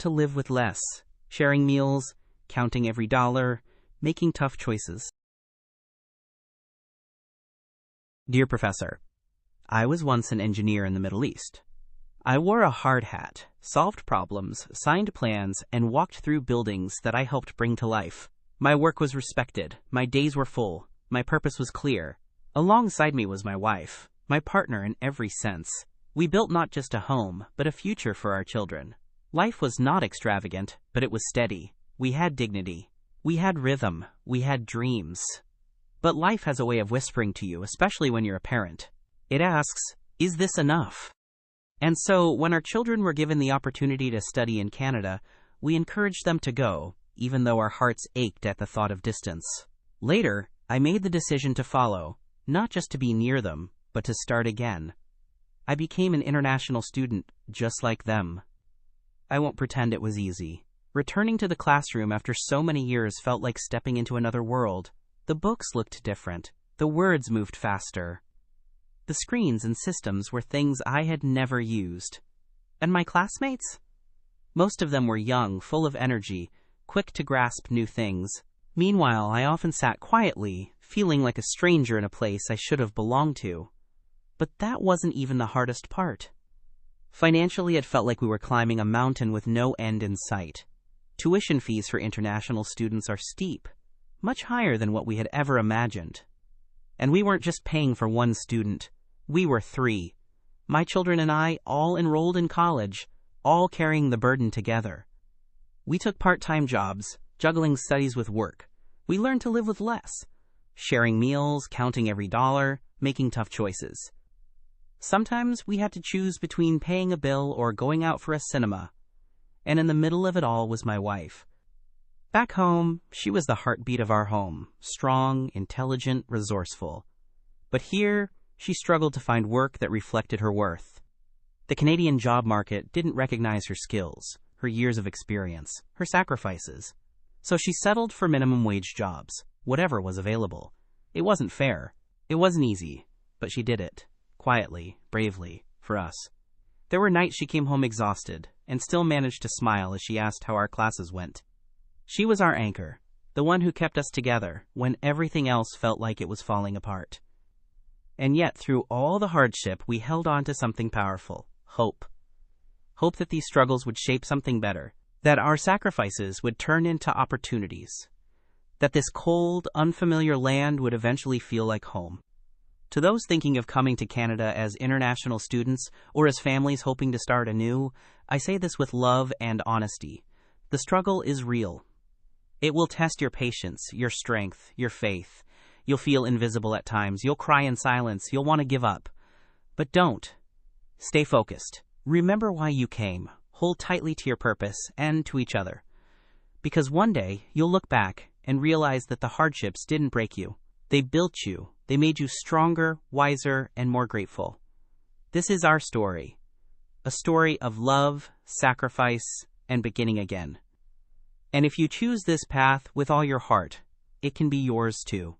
to live with less, sharing meals, counting every dollar, making tough choices. Dear Professor, I was once an engineer in the Middle East. I wore a hard hat, solved problems, signed plans, and walked through buildings that I helped bring to life. My work was respected, my days were full, my purpose was clear. Alongside me was my wife, my partner in every sense. We built not just a home, but a future for our children. Life was not extravagant, but it was steady. We had dignity. We had rhythm. We had dreams. But life has a way of whispering to you, especially when you're a parent. It asks, is this enough? And so, when our children were given the opportunity to study in Canada, we encouraged them to go, even though our hearts ached at the thought of distance. Later, I made the decision to follow, not just to be near them, but to start again. I became an international student, just like them. I won't pretend it was easy. Returning to the classroom after so many years felt like stepping into another world. The books looked different. The words moved faster. The screens and systems were things I had never used. And my classmates? Most of them were young, full of energy, quick to grasp new things. Meanwhile, I often sat quietly, feeling like a stranger in a place I should have belonged to. But that wasn't even the hardest part. Financially, it felt like we were climbing a mountain with no end in sight. Tuition fees for international students are steep, much higher than what we had ever imagined. And we weren't just paying for one student. We were 3. My children and I, all enrolled in college, all carrying the burden together. We took part-time jobs, juggling studies with work. We learned to live with less, sharing meals, counting every dollar, making tough choices. Sometimes we had to choose between paying a bill or going out for a cinema. And in the middle of it all was my wife. Back home, she was the heartbeat of our home, strong, intelligent, resourceful. But here, she struggled to find work that reflected her worth. The Canadian job market didn't recognize her skills, her years of experience, her sacrifices. So she settled for minimum wage jobs, whatever was available. It wasn't fair. It wasn't easy, but she did it. Quietly, bravely, for us. There were nights she came home exhausted, and still managed to smile as she asked how our classes went. She was our anchor, the one who kept us together when everything else felt like it was falling apart. And yet, through all the hardship, we held on to something powerful, hope. Hope that these struggles would shape something better, that our sacrifices would turn into opportunities, that this cold, unfamiliar land would eventually feel like home. To those thinking of coming to Canada as international students or as families hoping to start anew, I say this with love and honesty. The struggle is real. It will test your patience, your strength, your faith. You'll feel invisible at times. You'll cry in silence. You'll want to give up. But don't. Stay focused. Remember why you came. Hold tightly to your purpose and to each other. Because one day you'll look back and realize that the hardships didn't break you. They built you. They made you stronger, wiser, and more grateful. This is our story. A story of love, sacrifice, and beginning again. And if you choose this path with all your heart, it can be yours too.